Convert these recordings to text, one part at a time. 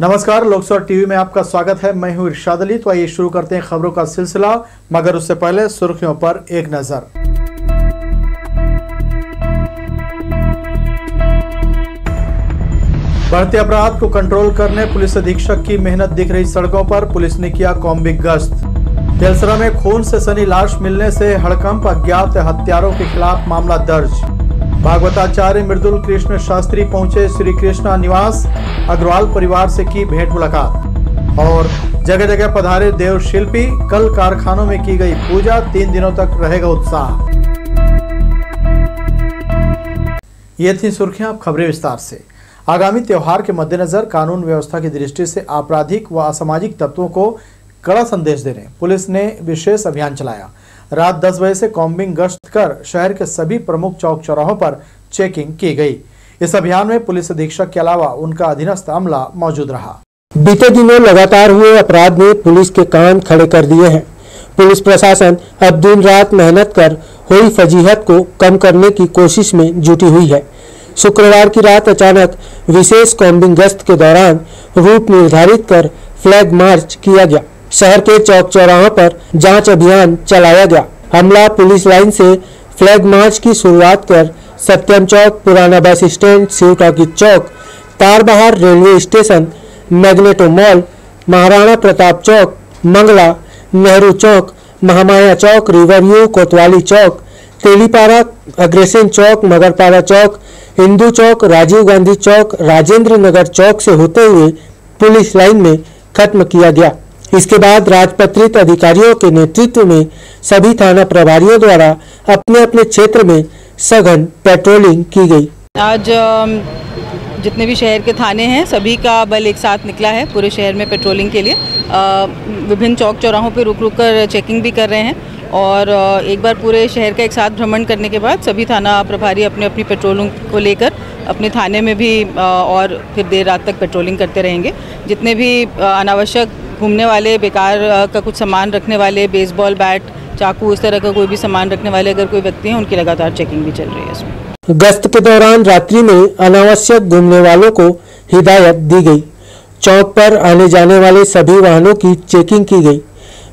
नमस्कार, लोकसभा टीवी में आपका स्वागत है। मैं हूं इरशाद अली। तो आइए शुरू करते हैं खबरों का सिलसिला, मगर उससे पहले सुर्खियों पर एक नजर। बढ़ते अपराध को कंट्रोल करने पुलिस अधीक्षक की मेहनत दिख रही सड़कों पर। पुलिस ने किया कॉम्बिंग गश्त। तेलसरा में खून से सनी लाश मिलने से हड़कंप, अज्ञात हत्यारों के खिलाफ मामला दर्ज। भागवताचार्य मृदुल कृष्ण शास्त्री पहुंचे श्री कृष्णा निवास, अग्रवाल परिवार से की भेंट मुलाकात। और जगह जगह पधारे देव शिल्पी, कल कारखानों में की गई पूजा, 3 दिनों तक रहेगा उत्साह। ये थी सुर्खियां, अब खबरें विस्तार से। आगामी त्योहार के मद्देनजर कानून व्यवस्था की दृष्टि से आपराधिक व असामाजिक तत्वों को कड़ा संदेश देने पुलिस ने विशेष अभियान चलाया। रात 10 बजे से कॉम्बिंग गश्त कर शहर के सभी प्रमुख चौक चौराहों पर चेकिंग की गई। इस अभियान में पुलिस अधीक्षक के अलावा उनका अधीनस्थ अमला मौजूद रहा। बीते दिनों लगातार हुए अपराध ने पुलिस के कान खड़े कर दिए हैं। पुलिस प्रशासन अब दिन रात मेहनत कर हुई फजीहत को कम करने की कोशिश में जुटी हुई है। शुक्रवार की रात अचानक विशेष कॉम्बिंग गश्त के दौरान रूट निर्धारित कर फ्लैग मार्च किया गया। शहर के चौक चौराहों पर जांच अभियान चलाया गया। अमला पुलिस लाइन से फ्लैग मार्च की शुरुआत कर सत्यम चौक, पुराना बस stand, Shiv talkie Chowk, Tarbahar railway station, Magneto Mall, Maharana Pratap Chowk, Mangla, Nehru Chowk, Mahamaya Chowk, Riverview, Kotwali Chowk, Telipara, Agrasen चौक, मगरपाड़ा चौक, हिंदू चौक, राजीव गांधी चौक, राजेंद्र नगर चौक से होते हुए पुलिस लाइन में खत्म किया गया। इसके बाद राजपत्रित अधिकारियों के नेतृत्व में सभी थाना प्रभारियों द्वारा अपने अपने क्षेत्र में सघन पेट्रोलिंग की गई। आज जितने भी शहर के थाने हैं सभी का बल एक साथ निकला है पूरे शहर में पेट्रोलिंग के लिए। विभिन्न चौक चौराहों पे रुक कर चेकिंग भी कर रहे हैं और एक बार पूरे शहर का एक साथ भ्रमण करने के बाद सभी थाना प्रभारी अपने अपनी पेट्रोलिंग को लेकर अपने थाने में भी और फिर देर रात तक पेट्रोलिंग करते रहेंगे। जितने भी अनावश्यक घूमने वाले, बेकार का कुछ सामान रखने वाले, बेसबॉल बैट, चाकू, इस तरह का कोई भी सामान रखने वाले अगर कोई व्यक्ति हैं, उनकी लगातार चेकिंग भी चल रही है। इसमें गश्त के दौरान रात्रि में अनावश्यक घूमने वालों को हिदायत दी गई। चौक पर आने जाने वाले सभी वाहनों की चेकिंग की गई।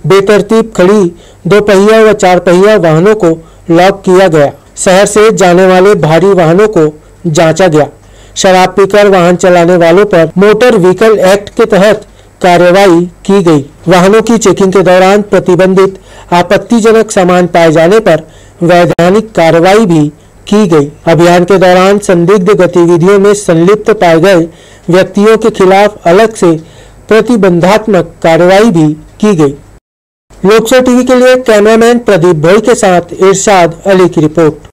बेतरतीब खड़ी 2 पहिया व 4 पहिया वाहनों को लॉक किया गया। शहर से जाने वाले भारी वाहनों को जांचा गया। शराब पीकर वाहन चलाने वालों पर मोटर व्हीकल एक्ट के तहत कार्रवाई की गई। वाहनों की चेकिंग के दौरान प्रतिबंधित आपत्तिजनक सामान पाए जाने पर वैधानिक कार्रवाई भी की गई। अभियान के दौरान संदिग्ध गतिविधियों में संलिप्त पाए गए व्यक्तियों के खिलाफ अलग से प्रतिबंधात्मक कार्रवाई भी की गई। लोकसभा टीवी के लिए कैमरामैन प्रदीप भोई के साथ इरशाद अली की रिपोर्ट।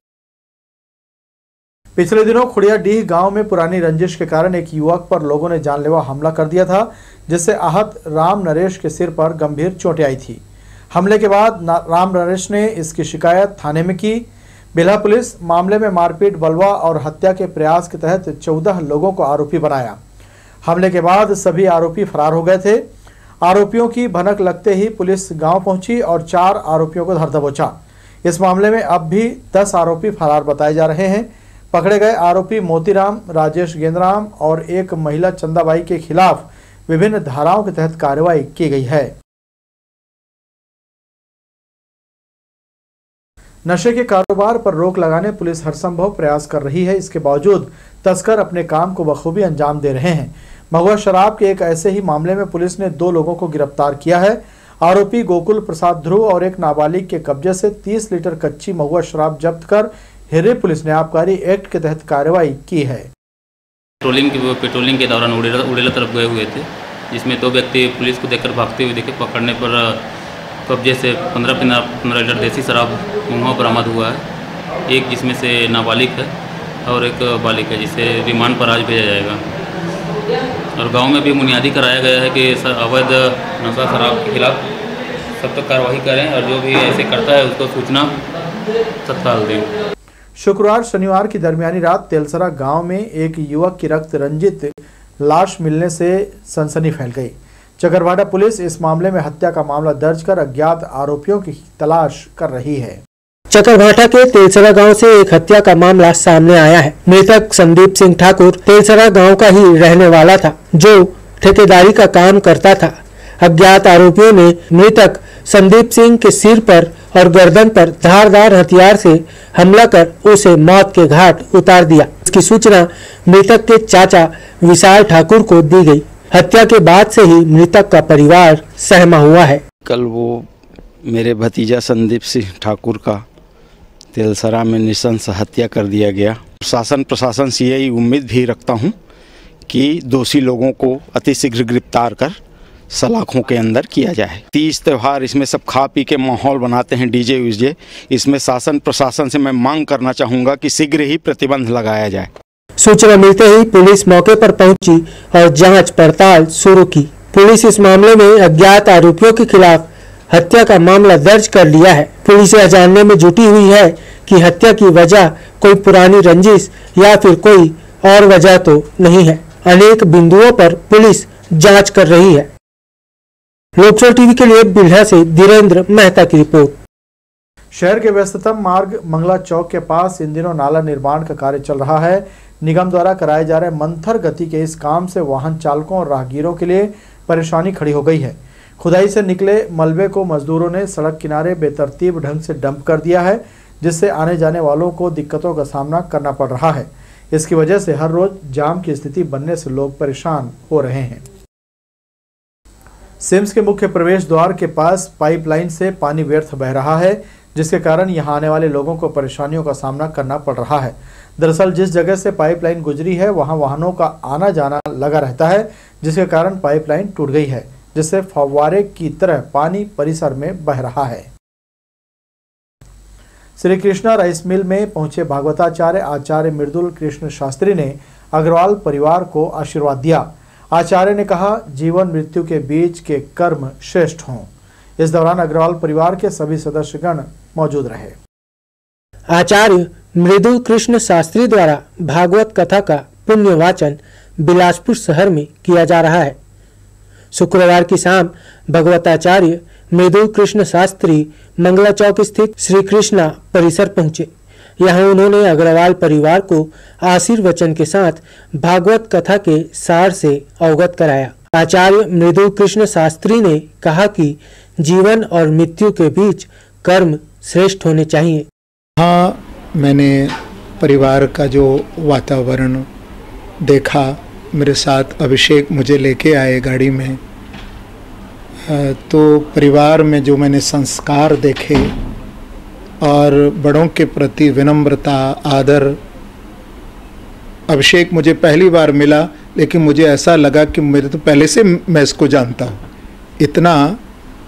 पिछले दिनों खुड़ियाडीह गांव में पुरानी रंजिश के कारण एक युवक पर लोगों ने जानलेवा हमला कर दिया था, जिससे आहत राम नरेश के सिर पर गंभीर चोटें आई थी। हमले के बाद राम नरेश ने इसकी शिकायत थाने में की। बिल्हा पुलिस मामले में मारपीट, बलवा और हत्या के प्रयास के तहत 14 लोगों को आरोपी बनाया। हमले के बाद सभी आरोपी फरार हो गए थे। आरोपियों की भनक लगते ही पुलिस गांव पहुंची और 4 आरोपियों को धर दबोचा। इस मामले में अब भी 10 आरोपी फरार बताए जा रहे हैं। पकड़े गए आरोपी मोतीराम, राजेश गेंदराम और एक महिला चंदाबाई के खिलाफ विभिन्न धाराओं के तहत कार्रवाई की गई है। नशे के कारोबार पर रोक लगाने पुलिस हरसंभव प्रयास कर रही है। इसके बावजूद तस्कर अपने काम को बखूबी अंजाम दे रहे हैं। महुआ शराब के एक ऐसे ही मामले में पुलिस ने 2 लोगों को गिरफ्तार किया है। आरोपी गोकुल प्रसाद ध्रुव और एक नाबालिग के कब्जे से 30 लीटर कच्ची महुआ शराब जब्त कर हिर्रे पुलिस ने आबकारी एक्ट के तहत कार्रवाई की है। पेट्रोलिंग के दौरान उड़ेला तरफ गए हुए थे, जिसमें 2 व्यक्ति पुलिस को देखकर भागते हुए देखे। पकड़ने पर कब्जे से 15 लीटर देसी शराब महुआ बरामद हुआ है। एक जिसमें से नाबालिग है और एक बालिग है, जिसे रिमांड पर आज भेजा जाएगा। और गांव में भी बुनियादी कराया गया है कि अवैध नशा शराब के खिलाफ सख्त कार्रवाई करें और जो भी ऐसे करता है उसको सूचना तत्काल दें। शुक्रवार शनिवार की दरमियानी रात तेलसरा गांव में एक युवक की रक्त रंजित लाश मिलने से सनसनी फैल गई। चकरभाटा पुलिस इस मामले में हत्या का मामला दर्ज कर अज्ञात आरोपियों की तलाश कर रही है। चकरभाटा के तेलसरा गांव से एक हत्या का मामला सामने आया है। मृतक संदीप सिंह ठाकुर तेलसरा गांव का ही रहने वाला था, जो ठेकेदारी का काम करता था। अज्ञात आरोपियों ने मृतक संदीप सिंह के सिर पर और गर्दन पर धारदार हथियार से हमला कर उसे मौत के घाट उतार दिया। इसकी सूचना मृतक के चाचा विशाल ठाकुर को दी गई। हत्या के बाद से ही मृतक का परिवार सहमा हुआ है। कल वो मेरे भतीजा संदीप सिंह ठाकुर का तेलसरा में नृशंस हत्या कर दिया गया। शासन प्रशासन से यही उम्मीद भी रखता हूं कि दोषी लोगों को अतिशीघ्र गिरफ्तार कर सलाखों के अंदर किया जाए। तीज त्यौहार इसमें सब खा पी के माहौल बनाते हैं, डीजे वीजे। इसमें शासन प्रशासन से मैं मांग करना चाहूँगा कि शीघ्र ही प्रतिबंध लगाया जाए। सूचना मिलते ही पुलिस मौके पर पहुंची और जांच पड़ताल शुरू की। पुलिस इस मामले में अज्ञात आरोपियों के खिलाफ हत्या का मामला दर्ज कर लिया है। पुलिस यह जानने में जुटी हुई है कि हत्या की वजह कोई पुरानी रंजिश या फिर कोई और वजह तो नहीं है। अनेक बिंदुओं पर पुलिस जांच कर रही है। लोकसभा टीवी के लिए बिल्हा से धीरेन्द्र मेहता की रिपोर्ट। शहर के व्यस्ततम मार्ग मंगला चौक के पास इन दिनों नाला निर्माण का कार्य चल रहा है। निगम द्वारा कराए जा रहे मंथर गति के इस काम से वाहन चालकों और राहगीरों के लिए परेशानी खड़ी हो गई है। खुदाई से निकले मलबे को मजदूरों ने सड़क किनारे बेतरतीब ढंग से डंप कर दिया है, जिससे आने जाने वालों को दिक्कतों का सामना करना पड़ रहा है। इसकी वजह से हर रोज जाम की स्थिति बनने से लोग परेशान हो रहे हैं। सिम्स के मुख्य प्रवेश द्वार के पास पाइपलाइन से पानी व्यर्थ बह रहा है, जिसके कारण यहां आने वाले लोगों को परेशानियों का सामना करना पड़ रहा है। दरअसल जिस जगह से पाइपलाइन गुजरी है वहां वाहनों का आना जाना लगा रहता है, जिसके कारण पाइपलाइन टूट गई है, जिससे फव्वारे की तरह पानी परिसर में बह रहा है। श्री कृष्णा राइस मिल में पहुंचे भागवताचार्य आचार्य मृदुल कृष्ण शास्त्री ने अग्रवाल परिवार को आशीर्वाद दिया। आचार्य ने कहा, जीवन मृत्यु के बीच के कर्म श्रेष्ठ हों। इस दौरान अग्रवाल परिवार के सभी सदस्यगण मौजूद रहे। आचार्य मृदुल कृष्ण शास्त्री द्वारा भागवत कथा का पुण्य वाचन बिलासपुर शहर में किया जा रहा है। शुक्रवार की शाम भगवताचार्य मृदुल कृष्ण शास्त्री मंगला चौक स्थित श्री कृष्णा परिसर पहुंचे। यहाँ उन्होंने अग्रवाल परिवार को आशीर्वचन के साथ भागवत कथा के सार से अवगत कराया। आचार्य मृदुल कृष्ण शास्त्री ने कहा कि जीवन और मृत्यु के बीच कर्म श्रेष्ठ होने चाहिए। हाँ, मैंने परिवार का जो वातावरण देखा, मेरे साथ अभिषेक मुझे लेके आए गाड़ी में, तो परिवार में जो मैंने संस्कार देखे और बड़ों के प्रति विनम्रता, आदर। अभिषेक मुझे पहली बार मिला, लेकिन मुझे ऐसा लगा कि मेरे तो पहले से मैं इसको जानता हूँ। इतना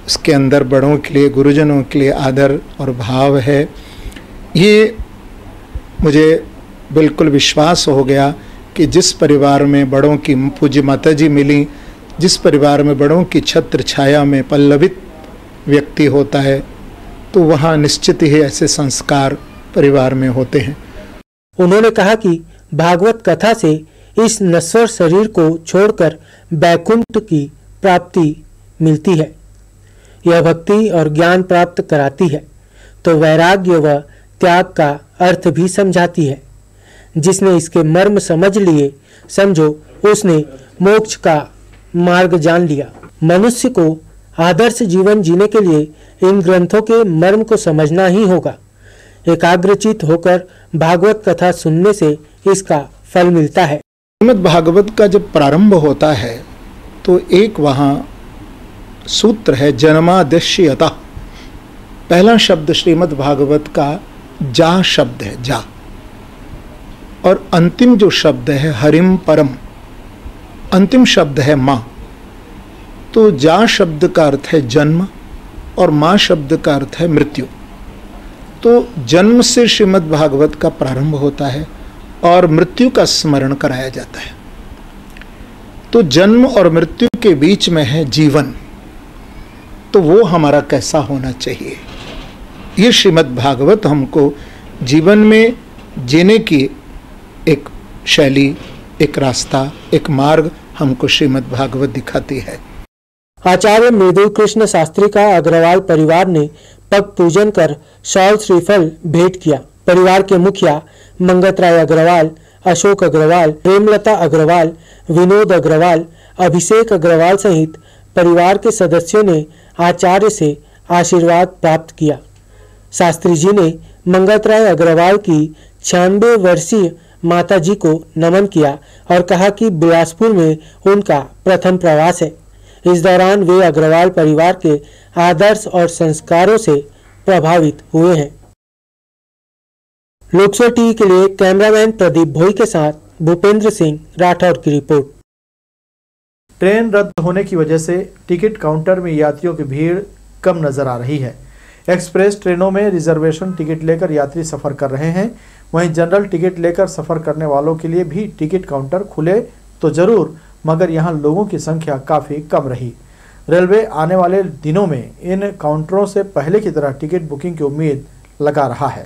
उसके अंदर बड़ों के लिए, गुरुजनों के लिए आदर और भाव है। ये मुझे बिल्कुल विश्वास हो गया कि जिस परिवार में बड़ों की पूज्य माता जी मिली, जिस परिवार में बड़ों की छत्र छाया में पल्लवित व्यक्ति होता है, तो वहाँ निश्चित ही ऐसे संस्कार परिवार में होते हैं। उन्होंने कहा कि भागवत कथा से इस नश्वर शरीर को छोड़कर वैकुंठ की प्राप्ति मिलती है। यह भक्ति और ज्ञान प्राप्त कराती है, तो वैराग्य व त्याग का अर्थ भी समझाती है। जिसने इसके मर्म समझ लिए, समझो उसने मोक्ष का मार्ग जान लिया। मनुष्य को आदर्श जीवन जीने के लिए इन ग्रंथों के मर्म को समझना ही होगा। एकाग्रचित होकर भागवत कथा सुनने से इसका फल मिलता है। श्रीमद् भागवत का जब प्रारंभ होता है तो एक वहाँ सूत्र है, जन्माद्यश्यता। पहला शब्द श्रीमद् भागवत का जा शब्द है, जा, और अंतिम जो शब्द है हरिम परम, अंतिम शब्द है माँ। तो जा शब्द का अर्थ है जन्म और माँ शब्द का अर्थ है मृत्यु। तो जन्म से श्रीमद् भागवत का प्रारंभ होता है और मृत्यु का स्मरण कराया जाता है। तो जन्म और मृत्यु के बीच में है जीवन, तो वो हमारा कैसा होना चाहिए, ये श्रीमद् भागवत हमको जीवन में जीने की एक शैली, एक रास्ता, एक मार्ग हमको श्रीमद् भागवत दिखाती है। आचार्य मृदुल कृष्ण शास्त्री का अग्रवाल परिवार ने पग पूजन कर शॉल श्रीफल भेंट किया। परिवार के मुखिया मंगत राय अग्रवाल, अशोक अग्रवाल, प्रेमलता अग्रवाल, विनोद अग्रवाल, अभिषेक अग्रवाल सहित परिवार के सदस्यों ने आचार्य से आशीर्वाद प्राप्त किया। शास्त्री जी ने मंगतराय अग्रवाल की 96 वर्षीय माता जी को नमन किया और कहा कि बिलासपुर में उनका प्रथम प्रवास है। इस दौरान वे अग्रवाल परिवार के आदर्श और संस्कारों से प्रभावित हुए हैं। लोकसभा टीवी के लिए कैमरामैन प्रदीप भोई के साथ भूपेंद्र सिंह राठौर की रिपोर्ट। ट्रेन रद्द होने की वजह से टिकट काउंटर में यात्रियों की भीड़ कम नजर आ रही है। एक्सप्रेस ट्रेनों में रिजर्वेशन टिकट लेकर यात्री सफर कर रहे हैं, वहीं जनरल टिकट लेकर सफर करने वालों के लिए भी टिकट काउंटर खुले तो जरूर, मगर यहां लोगों की संख्या काफी कम रही। रेलवे आने वाले दिनों में इन काउंटरों से पहले की तरह टिकट बुकिंग की उम्मीद लगा रहा है।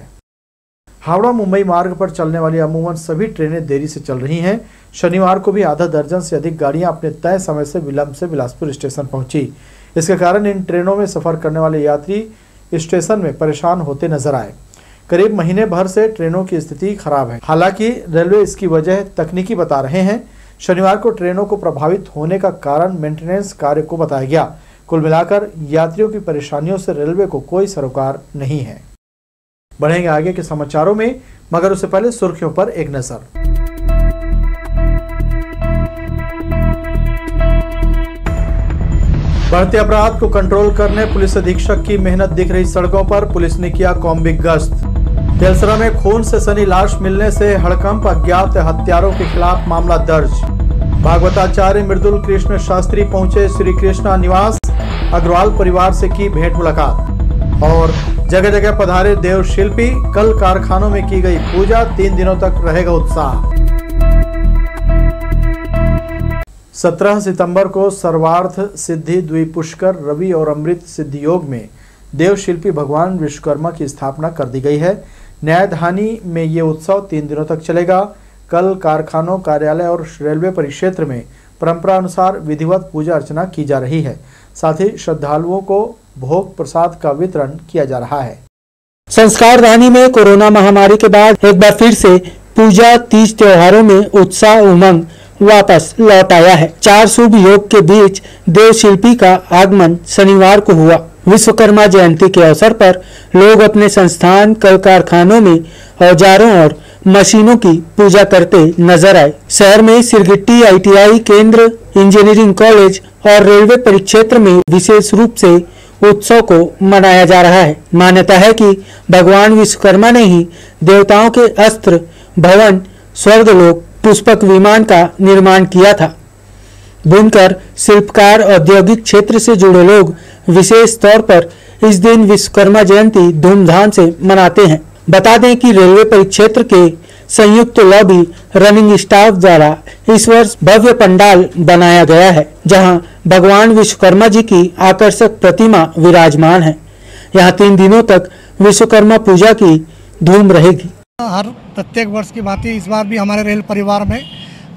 हावड़ा मुंबई मार्ग पर चलने वाली अमूमन सभी ट्रेनें देरी से चल रही हैं। शनिवार को भी आधा दर्जन से अधिक गाड़ियां अपने तय समय से विलंब से बिलासपुर स्टेशन पहुंची। इसके कारण इन ट्रेनों में सफर करने वाले यात्री स्टेशन में परेशान होते नजर आए। करीब महीने भर से ट्रेनों की स्थिति खराब है। हालांकि रेलवे इसकी वजह तकनीकी बता रहे हैं। शनिवार को ट्रेनों को प्रभावित होने का कारण मेंटेनेंस कार्य को बताया गया। कुल मिलाकर यात्रियों की परेशानियों से रेलवे को कोई सरोकार नहीं है। बढ़ेंगे आगे के समाचारों में, मगर उससे पहले सुर्खियों पर एक नजर। बढ़ते अपराध को कंट्रोल करने पुलिस अधीक्षक की मेहनत दिख रही सड़कों पर। पुलिस ने किया कॉम्बिंग गश्त। तेलसरा में खून से सनी लाश मिलने से हड़कंप, अज्ञात हत्यारों के खिलाफ मामला दर्ज। भागवताचार्य मृदुल कृष्ण शास्त्री पहुंचे श्री कृष्णा निवास, अग्रवाल परिवार से की भेंट मुलाकात। और जगह जगह पधारे देव शिल्पी, कल कारखानों में की गई पूजा, 3 दिनों तक रहेगा उत्साह। 17 सितंबर को सर्वार्थ सिद्धि द्विपुष्कर रवि और अमृत सिद्धि योग में देव शिल्पी भगवान विश्वकर्मा की स्थापना कर दी गई है। न्यायधानी में ये उत्सव 3 दिनों तक चलेगा। कल कारखानों, कार्यालय और रेलवे परिक्षेत्र में परंपरा अनुसार विधिवत पूजा अर्चना की जा रही है। साथ ही श्रद्धालुओं को भोग प्रसाद का वितरण किया जा रहा है। संस्कारधानी में कोरोना महामारी के बाद एक बार फिर से पूजा, तीज त्योहारों में उत्साह उमंग वापस लौट आया है। 4 शुभ योग के बीच देव शिल्पी का आगमन शनिवार को हुआ। विश्वकर्मा जयंती के अवसर पर लोग अपने संस्थान, कल कारखानों में औजारों और मशीनों की पूजा करते नजर आए। शहर में सिरगिट्टी ITI केंद्र, इंजीनियरिंग कॉलेज और रेलवे परिक्षेत्र में विशेष रूप से उत्सव को मनाया जा रहा है। मान्यता है कि भगवान विश्वकर्मा ने ही देवताओं के अस्त्र, भवन, स्वर्गलोक, पुष्पक विमान का निर्माण किया था। बुनकर, शिल्पकार, औद्योगिक क्षेत्र से जुड़े लोग विशेष तौर पर इस दिन विश्वकर्मा जयंती धूमधाम से मनाते हैं। बता दें कि रेलवे परिक्षेत्र के संयुक्त लॉबी रनिंग स्टाफ द्वारा इस वर्ष भव्य पंडाल बनाया गया है, जहां भगवान विश्वकर्मा जी की आकर्षक प्रतिमा विराजमान है। यहां 3 दिनों तक विश्वकर्मा पूजा की धूम रहेगी। हर प्रत्येक वर्ष की भांति इस बार भी हमारे रेल परिवार में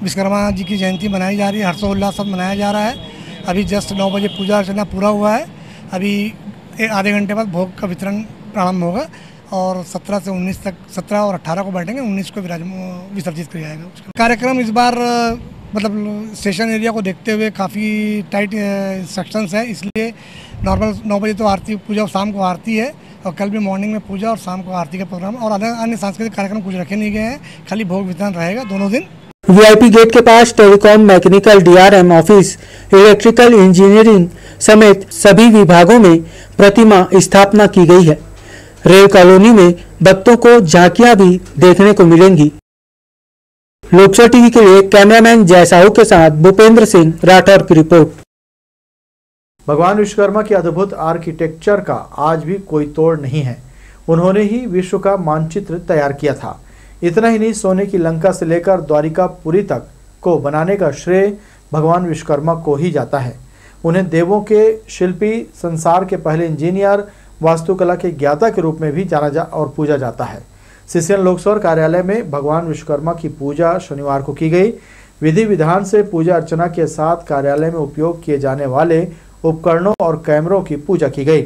विश्वकर्मा जी की जयंती मनाई जा रही है। हर्षोल्लास से मनाया जा रहा है। अभी जस्ट 9 बजे पूजा अर्चना पूरा हुआ है। अभी आधे घंटे बाद भोग का वितरण प्रारंभ होगा और 17 से 19 तक, 17 और 18 को बैठेंगे, 19 को विसर्जित किया जाएगा। कार्यक्रम इस बार मतलब स्टेशन एरिया को देखते हुए काफ़ी टाइट इंस्ट्रक्शंस है, इसलिए नॉर्मल 9 बजे तो आरती पूजा और शाम को आरती है, और कल भी मॉर्निंग में पूजा और शाम को आरती का प्रोग्राम, और अन्य सांस्कृतिक कार्यक्रम कुछ रखे नहीं गए हैं। खाली भोग वितरण रहेगा दोनों दिन। VIP गेट के पास telecom, mechanical, DRM office, electrical engineering समेत सभी विभागों में प्रतिमा स्थापना की गई है। रेल कॉलोनी में भक्तों को झांकियां भी देखने को मिलेंगी। लोकसभा टीवी के लिए कैमरामैन जय साहू के साथ भूपेंद्र सिंह राठौर की रिपोर्ट। भगवान विश्वकर्मा की अद्भुत आर्किटेक्चर का आज भी कोई तोड़ नहीं है। उन्होंने ही विश्व का मानचित्र तैयार किया था। इतना ही नहीं, सोने की लंका से लेकर द्वारिकापुरी तक को बनाने का श्रेय भगवान विश्वकर्मा को ही जाता है। उन्हें देवों के शिल्पी, संसार के पहले इंजीनियर, वास्तुकला के ज्ञाता के रूप में भी जाना और पूजा जाता है। सीसीएन लोकसभा कार्यालय में भगवान विश्वकर्मा की पूजा शनिवार को की गई। विधि विधान से पूजा अर्चना के साथ कार्यालय में उपयोग किए जाने वाले उपकरणों और कैमरों की पूजा की गई।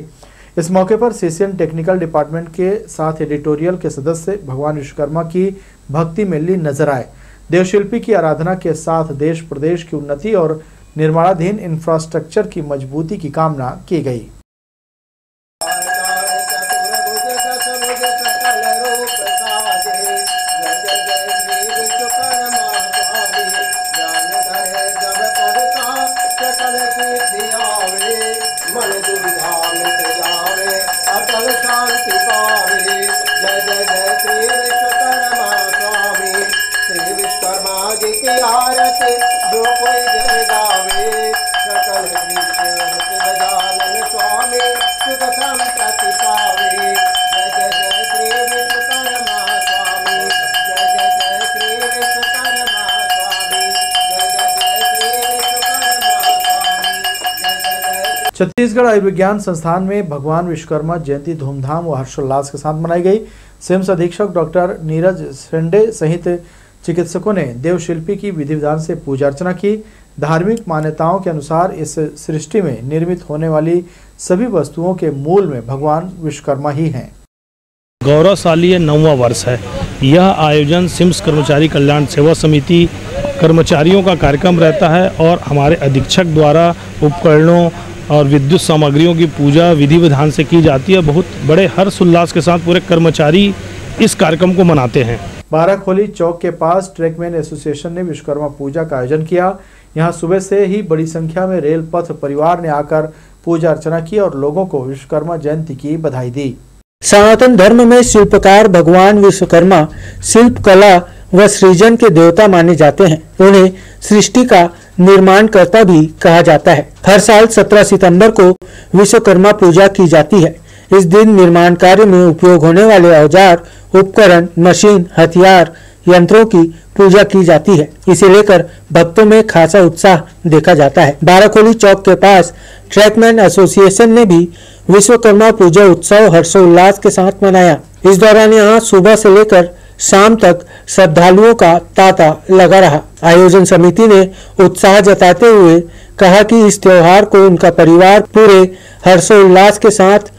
इस मौके पर सीसीएन टेक्निकल डिपार्टमेंट के साथ एडिटोरियल के सदस्य भगवान विश्वकर्मा की भक्ति में लीन नजर आए। देवशिल्पी की आराधना के साथ देश प्रदेश की उन्नति और निर्माणाधीन इंफ्रास्ट्रक्चर की मजबूती की कामना की गई। छत्तीसगढ़ आयुर्विज्ञान संस्थान में भगवान विश्वकर्मा जयंती धूमधाम व हर्षोल्लास के साथ मनाई गई। सिम्स अधीक्षक डॉक्टर नीरज सेंडे सहित चिकित्सकों ने देवशिल्पी की विधि विधान से पूजा अर्चना की। धार्मिक मान्यताओं के अनुसार इस सृष्टि में निर्मित होने वाली सभी वस्तुओं के मूल में भगवान विश्वकर्मा ही हैं। गौरवशाली 9वां वर्ष है। यह आयोजन सिम्स कर्मचारी कल्याण सेवा समिति कर्मचारियों का कार्यक्रम रहता है और हमारे अधीक्षक द्वारा उपकरणों और विद्युत सामग्रियों की पूजा विधि विधान से की जाती है। बहुत बड़े हर्ष उल्लास के साथ पूरे कर्मचारी इस कार्यक्रम को मनाते हैं। बाराखोली चौक के पास ट्रैकमैन एसोसिएशन ने विश्वकर्मा पूजा का आयोजन किया। यहां सुबह से ही बड़ी संख्या में रेल पथ परिवार ने आकर पूजा अर्चना की और लोगों को विश्वकर्मा जयंती की बधाई दी। सनातन धर्म में शिल्पकार भगवान विश्वकर्मा शिल्प कला व सृजन के देवता माने जाते हैं। उन्हें सृष्टि का निर्माणकर्ता भी कहा जाता है। हर साल 17 सितंबर को विश्वकर्मा पूजा की जाती है। इस दिन निर्माण कार्य में उपयोग होने वाले औजार, उपकरण, मशीन, हथियार, यंत्रों की पूजा की जाती है। इसे लेकर भक्तों में खासा उत्साह देखा जाता है। बाराखोली चौक के पास ट्रैकमैन एसोसिएशन ने भी विश्वकर्मा पूजा उत्सव हर्षोल्लास के साथ मनाया। इस दौरान यहाँ सुबह से लेकर शाम तक श्रद्धालुओं का तांता लगा रहा। आयोजन समिति ने उत्साह जताते हुए कहा कि इस त्योहार को उनका परिवार पूरे हर्षोल्लास के साथ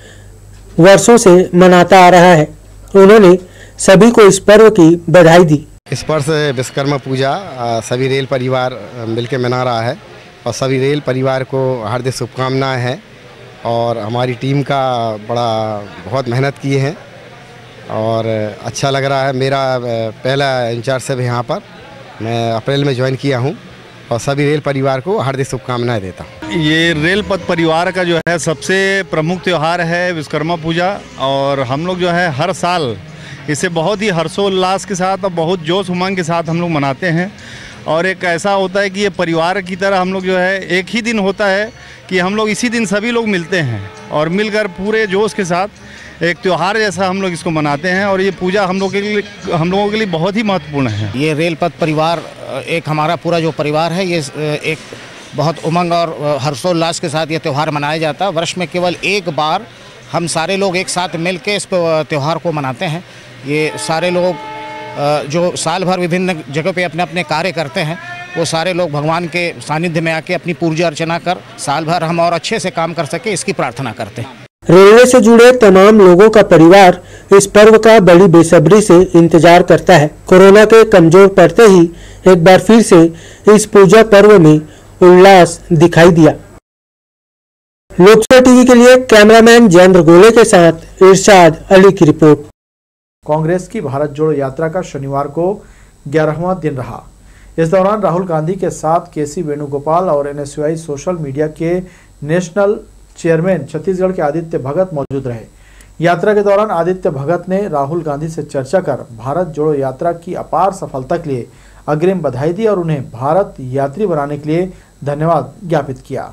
वर्षों से मनाता आ रहा है। उन्होंने सभी को इस पर्व की बधाई दी। इस वर्ष विश्वकर्मा पूजा सभी रेल परिवार मिलकर मना रहा है और सभी रेल परिवार को हार्दिक शुभकामनाएं हैं और हमारी टीम का बहुत मेहनत किए हैं और अच्छा लग रहा है। मेरा पहला इंचार्ज है यहाँ पर, मैं अप्रैल में ज्वाइन किया हूँ और सभी रेल परिवार को हार्दिक शुभकामनाएं देता हूँ। ये रेल पथ परिवार का जो है सबसे प्रमुख त्यौहार है विश्वकर्मा पूजा और हम लोग जो है हर साल इसे बहुत ही हर्षोल्लास के साथ और बहुत जोश उमंग के साथ हम लोग मनाते हैं। और एक ऐसा होता है कि ये परिवार की तरह हम लोग जो है एक ही दिन होता है कि हम लोग इसी दिन सभी लोग मिलते हैं और मिलकर पूरे जोश के साथ एक त्यौहार जैसा हम लोग इसको मनाते हैं और ये पूजा हम लोगों के लिए बहुत ही महत्वपूर्ण है। ये रेल पथ परिवार एक हमारा पूरा जो परिवार है ये एक बहुत उमंग और हर्षोल्लास के साथ ये त्यौहार मनाया जाता है। वर्ष में केवल एक बार हम सारे लोग एक साथ मिल के इस त्यौहार को मनाते हैं। ये सारे लोग जो साल भर विभिन्न जगह पे अपने अपने कार्य करते हैं वो सारे लोग भगवान के सानिध्य में आके अपनी पूजा अर्चना कर साल भर हम और अच्छे से काम कर सके इसकी प्रार्थना करते हैं। रेलवे से जुड़े तमाम लोगों का परिवार इस पर्व का बड़ी बेसब्री से इंतजार करता है। कोरोना के कमजोर पड़ते ही एक बार फिर से इस पूजा पर्व में उल्लास दिखाई दिया। लोकसभा टीवी के लिए कैमरामैन जयेंद्र गोले के साथ इरशाद अली की रिपोर्ट। कांग्रेस की भारत जोड़ो यात्रा का शनिवार को 11वां दिन रहा। इस दौरान राहुल गांधी के साथ केसी वेणुगोपाल और एनएसयूआई सोशल मीडिया के नेशनल चेयरमैन छत्तीसगढ़ के आदित्य भगत मौजूद रहे। यात्रा के दौरान आदित्य भगत ने राहुल गांधी से चर्चा कर भारत जोड़ो यात्रा की अपार सफलता के लिए अग्रिम बधाई दी और उन्हें भारत यात्री बनाने के लिए धन्यवाद ज्ञापित किया।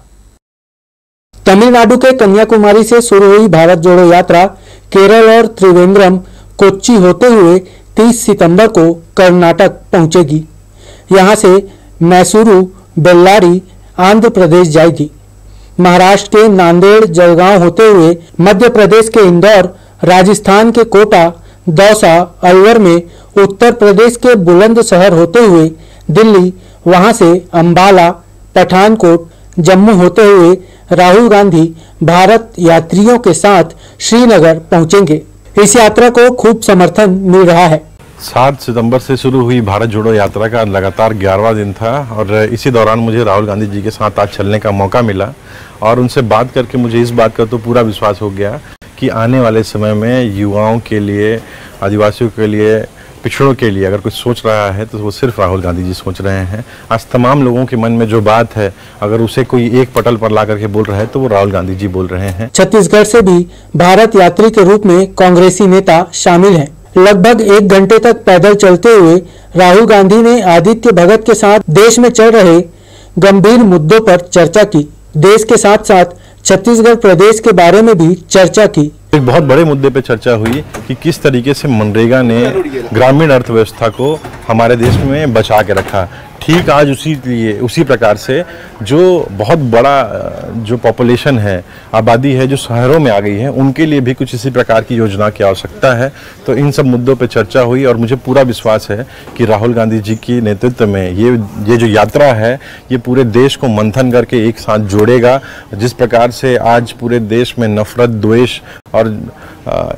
तमिलनाडु के कन्याकुमारी से शुरू हुई भारत जोड़ो यात्रा केरल और त्रिवेंद्रम, कोच्चि होते हुए 30 सितंबर को कर्नाटक पहुंचेगी। यहां से मैसूरू, बेल्लारी, आंध्र प्रदेश जाएगी। महाराष्ट्र के नांदेड़, जलगांव होते हुए मध्य प्रदेश के इंदौर, राजस्थान के कोटा, दौसा, अलवर में उत्तर प्रदेश के बुलंदशहर होते हुए दिल्ली, वहां से अंबाला, पठानकोट, जम्मू होते हुए राहुल गांधी भारत यात्रियों के साथ श्रीनगर पहुंचेंगे। इस यात्रा को खूब समर्थन मिल रहा है। 7 सितंबर से शुरू हुई भारत जोड़ो यात्रा का लगातार 11वां दिन था और इसी दौरान मुझे राहुल गांधी जी के साथ आज चलने का मौका मिला और उनसे बात करके मुझे इस बात का तो पूरा विश्वास हो गया कि आने वाले समय में युवाओं के लिए, आदिवासियों के लिए, पिछड़ों के लिए अगर कुछ सोच रहा है तो वो सिर्फ राहुल गांधी जी सोच रहे हैं। आज तमाम लोगों के मन में जो बात है अगर उसे कोई एक पटल पर ला करके बोल रहा है तो वो राहुल गांधी जी बोल रहे हैं। छत्तीसगढ़ से भी भारत यात्री के रूप में कांग्रेसी नेता शामिल हैं। लगभग 1 घंटे तक पैदल चलते हुए राहुल गांधी ने आदित्य भगत के साथ देश में चल रहे गंभीर मुद्दों पर चर्चा की। देश के साथ साथ छत्तीसगढ़ प्रदेश के बारे में भी चर्चा की। एक बहुत बड़े मुद्दे पे चर्चा हुई कि किस तरीके से मनरेगा ने ग्रामीण अर्थव्यवस्था को हमारे देश में बचा के रखा। ठीक आज उसी प्रकार से जो बहुत बड़ा जो पॉपुलेशन है, आबादी है जो शहरों में आ गई है, उनके लिए भी कुछ इसी प्रकार की योजना की आवश्यकता है। तो इन सब मुद्दों पे चर्चा हुई और मुझे पूरा विश्वास है कि राहुल गांधी जी की नेतृत्व में ये जो यात्रा है ये पूरे देश को मंथन करके एक साथ जोड़ेगा। जिस प्रकार से आज पूरे देश में नफरत, द्वेष और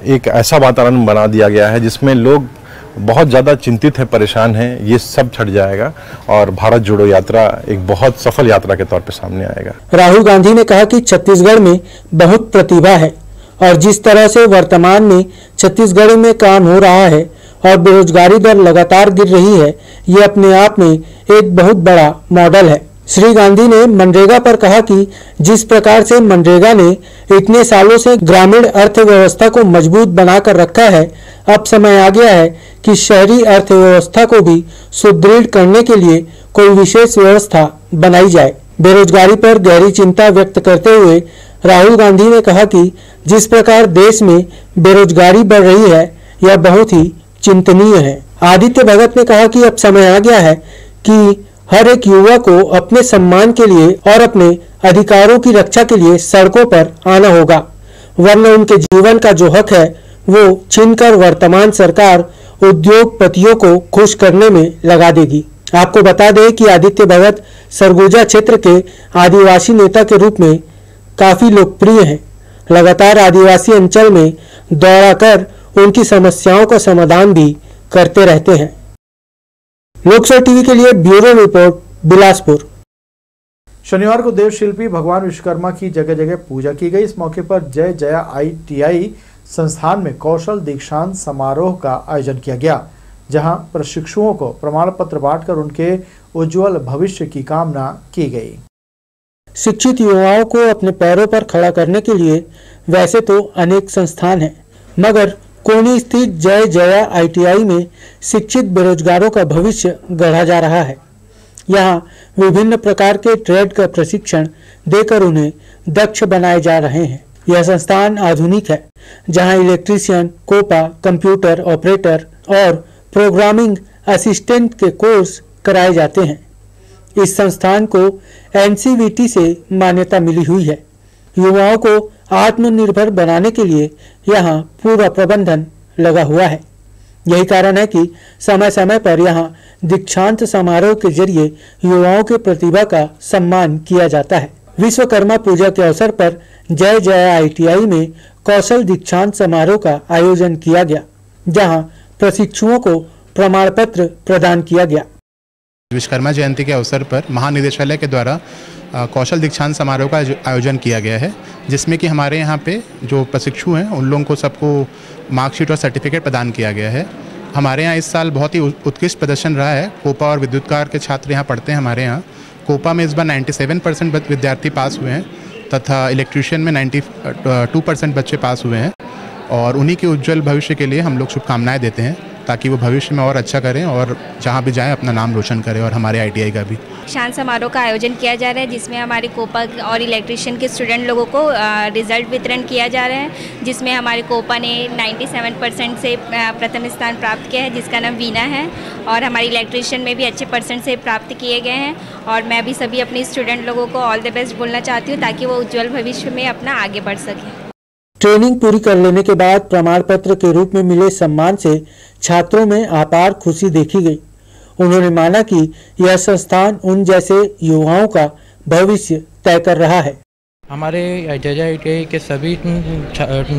एक ऐसा वातावरण बना दिया गया है जिसमें लोग बहुत ज़्यादा चिंतित है, परेशान हैं, ये सब छट जाएगा और भारत जोड़ो यात्रा एक बहुत सफल यात्रा के तौर पे सामने आएगा। राहुल गांधी ने कहा कि छत्तीसगढ़ में बहुत प्रतिभा है और जिस तरह से वर्तमान में छत्तीसगढ़ में काम हो रहा है और बेरोजगारी दर लगातार गिर रही है, ये अपने आप में एक बहुत बड़ा मॉडल है। श्री गांधी ने मनरेगा पर कहा कि जिस प्रकार से मनरेगा ने इतने सालों से ग्रामीण अर्थव्यवस्था को मजबूत बनाकर रखा है, अब समय आ गया है कि शहरी अर्थव्यवस्था को भी सुदृढ़ करने के लिए कोई विशेष व्यवस्था बनाई जाए। बेरोजगारी पर गहरी चिंता व्यक्त करते हुए राहुल गांधी ने कहा कि जिस प्रकार देश में बेरोजगारी बढ़ रही है यह बहुत ही चिंतनीय है। आदित्य भगत ने कहा कि अब समय आ गया है कि हर एक युवा को अपने सम्मान के लिए और अपने अधिकारों की रक्षा के लिए सड़कों पर आना होगा, वरना उनके जीवन का जो हक है वो छीनकर वर्तमान सरकार उद्योगपतियों को खुश करने में लगा देगी। आपको बता दें कि आदित्य भगत सरगुजा क्षेत्र के आदिवासी नेता के रूप में काफी लोकप्रिय हैं। लगातार आदिवासी अंचल में दौरा कर उनकी समस्याओं का समाधान भी करते रहते हैं। लोकसभा टीवी के लिए ब्यूरो रिपोर्ट, बिलासपुर। शनिवार को देवशिल्पी भगवान विश्वकर्मा की जगह जगह पूजा की गई। इस मौके पर जय जया ITI संस्थान में कौशल दीक्षांत समारोह का आयोजन किया गया, जहां प्रशिक्षुओं को प्रमाण पत्र बांटकर उनके उज्जवल भविष्य की कामना की गई। शिक्षित युवाओं को अपने पैरों पर खड़ा करने के लिए वैसे तो अनेक संस्थान हैं, मगर कोनी स्थित जय जया ITI में शिक्षित बेरोजगारों का भविष्य गढ़ा जा रहा है। यहाँ विभिन्न प्रकार के ट्रेड का प्रशिक्षण देकर उन्हें दक्ष बनाए जा रहे हैं। यह संस्थान आधुनिक है, जहाँ इलेक्ट्रीशियन, कोपा, कंप्यूटर ऑपरेटर और प्रोग्रामिंग असिस्टेंट के कोर्स कराए जाते हैं। इस संस्थान को NCVT से मान्यता मिली हुई है। युवाओं को आत्मनिर्भर बनाने के लिए यहाँ पूरा प्रबंधन लगा हुआ है। यही कारण है कि समय समय पर यहाँ दीक्षांत समारोह के जरिए युवाओं की प्रतिभा का सम्मान किया जाता है। विश्वकर्मा पूजा के अवसर पर जय जया ITI में कौशल दीक्षांत समारोह का आयोजन किया गया, जहाँ प्रशिक्षुओं को प्रमाण पत्र प्रदान किया गया। विश्वकर्मा जयंती के अवसर पर महानिदेशालय के द्वारा कौशल दीक्षांत समारोह का आयोजन किया गया है, जिसमें कि हमारे यहाँ पे जो प्रशिक्षु हैं उन लोगों को सबको मार्कशीट और सर्टिफिकेट प्रदान किया गया है। हमारे यहाँ इस साल बहुत ही उत्कृष्ट प्रदर्शन रहा है। कोपा और विद्युतकार के छात्र यहाँ पढ़ते हैं हमारे यहाँ। कोपा में इस बार 97% विद्यार्थी पास हुए हैं तथा इलेक्ट्रीशियन में 92% बच्चे पास हुए हैं और उन्हीं के उज्जवल भविष्य के लिए हम लोग शुभकामनाएं देते हैं ताकि वो भविष्य में और अच्छा करें और जहाँ भी जाएं अपना नाम रोशन करें और हमारे ITI का भी। दीक्षांत समारोह का आयोजन किया जा रहा है, जिसमें हमारे कोपा और इलेक्ट्रीशियन के स्टूडेंट लोगों को रिजल्ट वितरण किया जा रहा है, जिसमें हमारे कोपा ने 97% से प्रथम स्थान प्राप्त किया है, जिसका नाम वीना है, और हमारे इलेक्ट्रीशियन में भी अच्छे % से प्राप्त किए गए हैं। और मैं भी सभी अपने स्टूडेंट लोगों को ऑल द बेस्ट बोलना चाहती हूँ ताकि वो उज्ज्वल भविष्य में अपना आगे बढ़ सकें। ट्रेनिंग पूरी कर लेने के बाद प्रमाण पत्र के रूप में मिले सम्मान से छात्रों में अपार खुशी देखी गई। उन्होंने माना कि यह संस्थान उन जैसे युवाओं का भविष्य तय कर रहा है। हमारे JJITI के सभी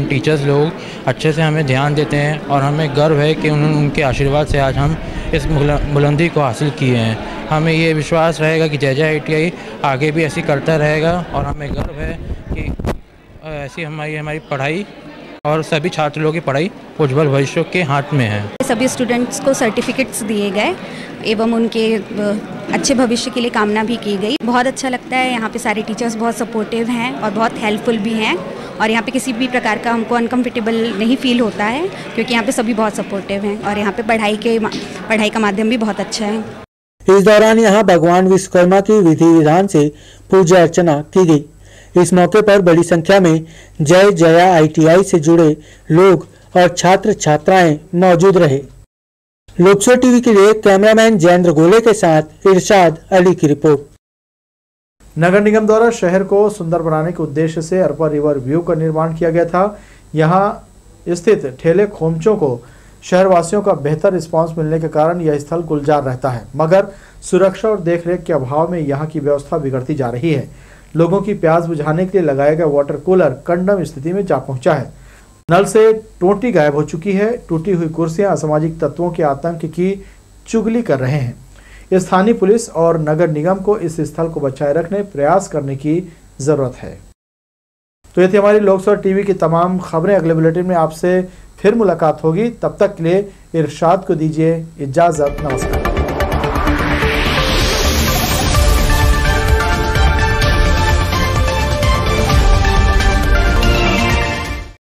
टीचर्स लोग अच्छे से हमें ध्यान देते हैं और हमें गर्व है कि उनके आशीर्वाद से आज हम इस बुलंदी को हासिल किए हैं। हमें ये विश्वास रहेगा कि JJITI आगे भी ऐसी करता रहेगा और हमें गर्व है कि ऐसी हमारी पढ़ाई और सभी छात्र लोगों की पढ़ाई उज्जवल भविष्य के हाथ में है। सभी स्टूडेंट्स को सर्टिफिकेट्स दिए गए एवं उनके अच्छे भविष्य के लिए कामना भी की गई। बहुत अच्छा लगता है, यहाँ पे सारे टीचर्स बहुत सपोर्टिव हैं और बहुत हेल्पफुल भी हैं और यहाँ पे किसी भी प्रकार का हमको अनकम्फर्टेबल नहीं फील होता है क्योंकि यहाँ पे सभी बहुत सपोर्टिव हैं और यहाँ पे पढ़ाई का माध्यम भी बहुत अच्छा है। इस दौरान यहाँ भगवान विश्वकर्मा की विधि विधान से पूजा अर्चना की गई। इस मौके पर बड़ी संख्या में जय जया ITI से जुड़े लोग और छात्र छात्राएं मौजूद रहे। लोकसो टीवी के लिए कैमरामैन जयेंद्र गोले के साथ इरशाद अली की रिपोर्ट। नगर निगम द्वारा शहर को सुंदर बनाने के उद्देश्य से अरपा रिवर व्यू का निर्माण किया गया था। यहाँ स्थित ठेले खोमचों को शहरवासियों का बेहतर रिस्पांस मिलने के कारण यह स्थल गुलजार रहता है, मगर सुरक्षा और देखरेख के अभाव में यहाँ की व्यवस्था बिगड़ती जा रही है। लोगों की प्यास बुझाने के लिए लगाया गया वाटर कूलर कंडम स्थिति में जा पहुंचा है। नल से टोटी गायब हो चुकी है। टूटी हुई कुर्सियां असामाजिक तत्वों के आतंक की चुगली कर रहे हैं। स्थानीय पुलिस और नगर निगम को इस स्थल को बचाए रखने प्रयास करने की जरूरत है। तो ये थी हमारी लोकसभा टीवी की तमाम खबरें। अगले बुलेटिन में आपसे फिर मुलाकात होगी। तब तक के लिए इरशाद को दीजिए इजाजत। नमस्कार।